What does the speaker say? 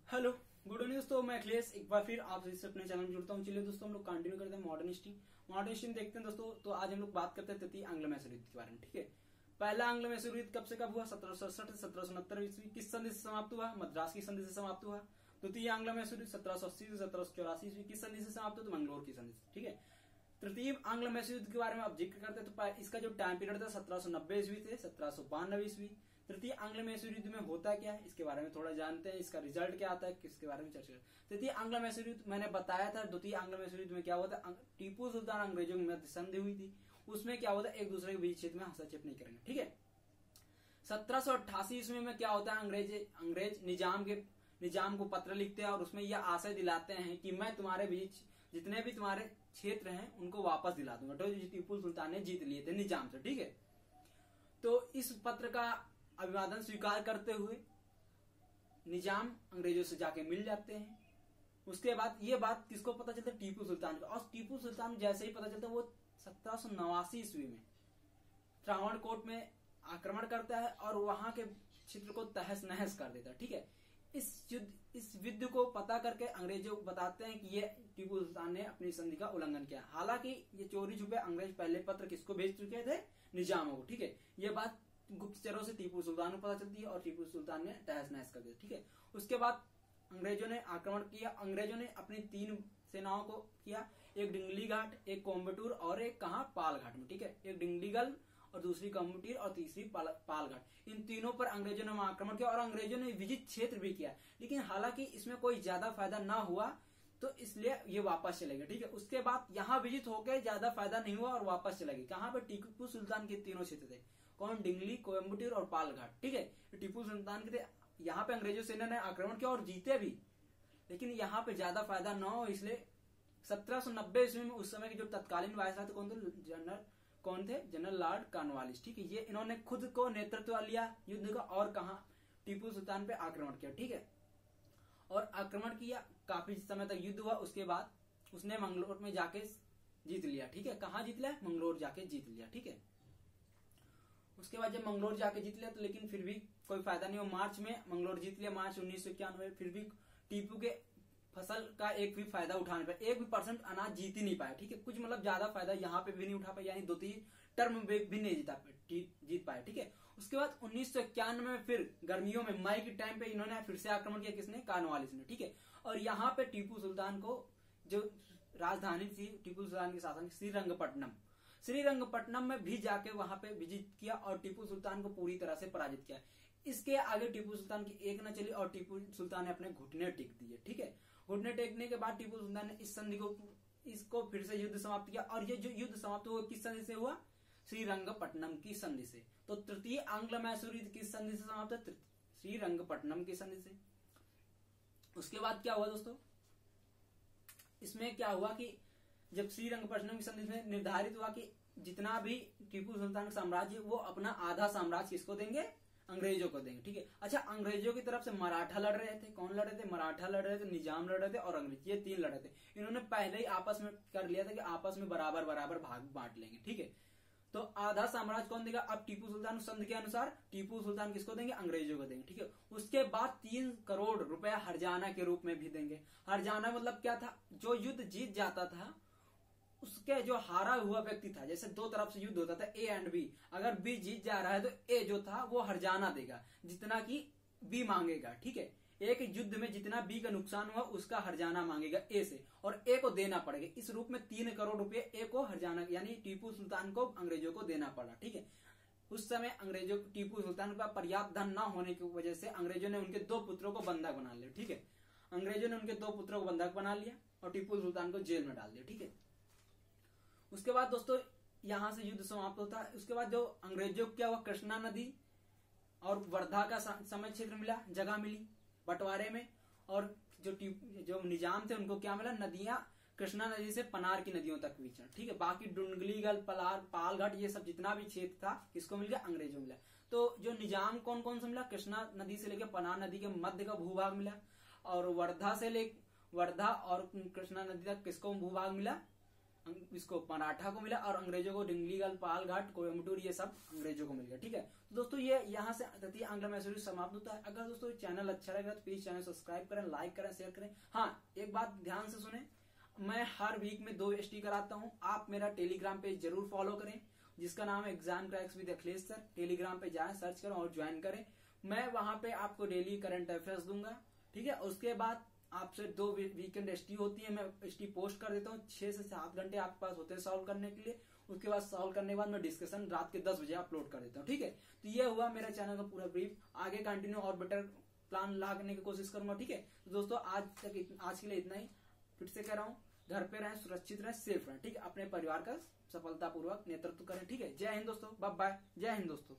Hello good evening दोस्तों, मैं अखिलेश एक बार फिर आप से अपने चैनल में जुड़ता हूँ। चलिए दोस्तों, हम लोग कंटिन्यू करते हैं मॉडर्न हिस्ट्री देखते हैं दोस्तों। तो आज हम लोग बात करते हैं तृतीय आंग्लो मैसूर युद्ध के बारे में। ठीक है, पहला आंग्लो मैसूर युद्ध कब से कब हुआ? 1767 से 1769 ईस्वी। किस संधि से समाप्त हुआ? मद्रास की संधि से समाप्त हुआ। द्वितीय आंग्लो मैसूर युद्ध 1780 से 1784 ईस्वी। किस संधि से समाप्त हुआ? तो मंगलोर की संधि से। ठीक है, तृतीय आंग्लो मैसूर युद्ध के बारे में आप जिक्र करते हैं तो इसका जो टाइम पीरियड था 1790 ईस्वी से 1792 ईस्वी। तृतीय आंग्लो मैसूर युद्ध में होता क्या है इसके बारे में थोड़ा जानते हैं, इसका रिजल्ट क्या आता है किसके बारे में चर्चा करें। तृतीय आंग्लो मैसूर युद्ध मैंने बताया था। द्वितीय आंग्लो मैसूर युद्ध में क्या हुआ था? टीपू सुल्तान अंग्रेजों के मध्य संधि हुई थी, उसमें क्या होता है एक दूसरे के बीच क्षेत्र में हस्तक्षेप नहीं करेंगे। ठीक है, 1788 ईस्वी में क्या होता है? अंग्रेज निजाम को पत्र लिखते हैं और उसमें यह आशय दिलाते हैं कि मैं तुम्हारे बीच जितने भी तुम्हारे क्षेत्र हैं उनको वापस दिला दूंगा। तो टीपू सुल्तान ने जीत लिए थे निजाम से। ठीक है, तो इस पत्र का अभिवादन स्वीकार करते हुए निजाम अंग्रेजों से जाके मिल जाते हैं। उसके बाद ये बात किसको पता चलता है? टीपू सुल्तान को। और टीपू सुल्तान जैसे ही पता चलता है वो 1789 ईस्वी में त्रावणकोट में आक्रमण करता है और वहां के क्षेत्र को तहस नहस कर देता है। ठीक है, इस युद्ध को पता करके अंग्रेजों को बताते हैं कि ये टीपू सुल्तान ने अपनी संधि का उल्लंघन किया। हालांकि ये चोरी छुपे अंग्रेज पहले पत्र किसको भेज चुके थे? निजामों को। ठीक है, ये बात गुप्तचरों से टीपू सुल्तान को पता चलती है और टीपू सुल्तान ने तहस नहस कर दिया। ठीक है, उसके बाद अंग्रेजों ने आक्रमण किया। अंग्रेजों ने अपनी 3 सेनाओं को किया, एक डिंगली घाट, एक कोयम्बटूर और एक कहा पाल घाट में। ठीक है, एक डिंगलीगल और दूसरी कोयम्बटूर और तीसरी पाल घाट। इन तीनों पर अंग्रेजों ने आक्रमण किया और अंग्रेजों ने विजित क्षेत्र भी किया, लेकिन हालांकि इसमें कोई ज्यादा फायदा ना हुआ तो इसलिए ये वापस चले गए। ठीक है, उसके बाद यहाँ विजित होकर ज्यादा फायदा नहीं हुआ और वापस चले गए। कहां पर? टीपू सुल्तान के तीनों क्षेत्र थे, कौन? डिंगली, कोयम्बटूर और पाल घाट। ठीक है, टीपू सुल्तान के थे। यहाँ पे अंग्रेजों सेना ने आक्रमण किया और जीते भी, लेकिन यहाँ पे ज्यादा फायदा न हो इसलिए 1790 ईस्वी में उस समय के जो तत्कालीन वायसराय थे कौन थे? General Lord Cornwallis. ठीक है, ये इन्होंने खुद को नेतृत्व लिया युद्ध का और कहा टीपू सुल्तान पे आक्रमण किया। ठीक है, और आक्रमण किया, काफी समय तक युद्ध हुआ। उसके बाद उसने मंगलोर में जाके जीत लिया। ठीक है, कहाँ जीत लिया? मंगलोर जाके जीत लिया। ठीक है, उसके बाद जब मंगलोर जाके जीत लिया तो लेकिन फिर भी कोई फायदा नहीं हो। मार्च में मंगलोर जीत लिया, मार्च 1991 में। फिर भी टीपू के फसल का एक भी फायदा उठाने पर 1% अनाज जीत ही नहीं पाया। ठीक है, कुछ मतलब ज्यादा फायदा यहाँ पे भी नहीं उठा पाया, यानी 2-3 टर्म भी नहीं जीत पाया। ठीक है, उसके बाद 1991 में फिर गर्मियों में मई के टाइम पे इन्होंने फिर से आक्रमण किया। किसने? कॉर्नवालिस ने। ठीक है, और यहाँ पे टीपू सुल्तान को जो राजधानी थी टीपू सुल्तान के शासन श्रीरंगपट्टनम में भी जाके वहां पे विजिट किया और टीपू सुल्तान को पूरी तरह से पराजित किया। इसके आगे टीपू सुल्तान की एक न चली और टीपू सुल्तान ने अपने घुटने टेक दिए। ठीक है, घुटने टेकने के बाद टीपू सुल्तान ने इस संधि को इसको फिर से युद्ध समाप्त किया। और ये जो युद्ध समाप्त हुआ किस संधि से हुआ? श्रीरंगपट्टनम की संधि से। तो तृतीय आंग्लो मैसूर युद्ध किस संधि से समाप्त है? श्रीरंगपट्टनम की संधि से। उसके बाद क्या हुआ दोस्तों? इसमें क्या हुआ कि जब श्रीरंगपट्टनम की संधि में निर्धारित हुआ कि जितना भी टीपू सुल्तान का साम्राज्य वो अपना आधा साम्राज्य किसको देंगे? अंग्रेजों को देंगे। ठीक है, अच्छा, अंग्रेजों की तरफ से मराठा लड़ रहे थे। कौन लड़ रहे थे? मराठा लड़ रहे थे, निजाम लड़ रहे थे और अंग्रेज, ये 3 लड़ रहे थे। इन्होंने पहले ही आपस में कर लिया था कि आपस में बराबर बराबर भाग बांट लेंगे। ठीक है, तो आधा साम्राज्य कौन देगा? अब टीपू सुल्तान संधि के अनुसार टीपू सुल्तान किसको देंगे? अंग्रेजों को देंगे। ठीक है, उसके बाद 3 करोड़ रुपया हरजाना के रूप में भी देंगे। हरजाना मतलब क्या था? जो युद्ध जीत जाता था उसके जो हारा हुआ व्यक्ति था, जैसे 2 तरफ से युद्ध होता था ए एंड बी, अगर बी जीत जा रहा है तो ए जो था वो हरजाना देगा जितना कि बी मांगेगा। ठीक है, एक युद्ध में जितना बी का नुकसान हुआ उसका हरजाना मांगेगा ए से और ए को देना पड़ेगा। इस रूप में 3 करोड़ रुपए ए को हरजाना यानी टीपू सुल्तान को अंग्रेजों को देना पड़ा। ठीक है, उस समय अंग्रेजों टीपू सुल्तान का पर्याप्त धन न होने की वजह से अंग्रेजों ने उनके 2 पुत्रों को बंधक बना लिया। ठीक है, अंग्रेजों ने उनके 2 पुत्रों को बंधक बना लिया और टीपू सुल्तान को जेल में डाल दिया। ठीक है, उसके बाद दोस्तों यहां से युद्ध समाप्त होता है। उसके बाद जो अंग्रेजों को क्या हुआ? कृष्णा नदी और वर्धा का समय क्षेत्र मिला, जगह मिली बंटवारे में। और जो निजाम थे उनको क्या मिला? नदियां कृष्णा नदी से पनार की नदियों तक विचरण। ठीक है, बाकी डुंगलीगल, पालघाट ये सब जितना भी क्षेत्र था किसको मिल गया? अंग्रेजों मिला। तो जो निजाम कौन कौन सा मिला? कृष्णा नदी से लेकर पनार नदी के मध्य का भूभाग मिला और वर्धा और कृष्णा नदी तक किसको भूभाग मिला? इसको मराठा को मिला और अंग्रेजों को डिंगलीगल, पालघाट, कोयम्बटूर ये सब अंग्रेजों को मिल गया। ठीक है, तो दोस्तों ये यहाँ से तृतीय आंग्ल मैसूरी समाप्त होता है। अगर दोस्तों चैनल अच्छा लगे तो प्लीज चैनल सब्सक्राइब करें, लाइक करें, शेयर करें। हाँ, एक बात ध्यान से सुने, मैं हर वीक में 2 स्टिकर आता हूँ। आप मेरा टेलीग्राम पेज जरूर फॉलो करें जिसका नाम है exam cracks with Akhilesh sir. Telegram पे जाएं, सर्च करें और ज्वाइन करें। मैं वहां पे आपको डेली करंट अफेयर्स दूंगा। ठीक है, उसके बाद आपसे 2 वीकेंड एसटी होती है, मैं एसटी पोस्ट कर देता हूँ। 6 से 7 घंटे आपके पास होते हैं सॉल्व करने के लिए। उसके बाद सॉल्व करने के बाद मैं डिस्कशन रात के 10 बजे अपलोड कर देता हूँ। ठीक है, तो ये हुआ मेरा चैनल का पूरा ब्रीफ। आगे कंटिन्यू और बेटर प्लान लाने की कोशिश करूंगा। ठीक है, तो दोस्तों आज के लिए इतना ही। फिर से कह रहा हूँ, घर पे रहें, सुरक्षित रहें, सेफ रहें। ठीक है, अपने परिवार का सफलतापूर्वक नेतृत्व करें। ठीक है, जय हिंद दोस्तों, बाय बाय, जय हिंद दोस्तों।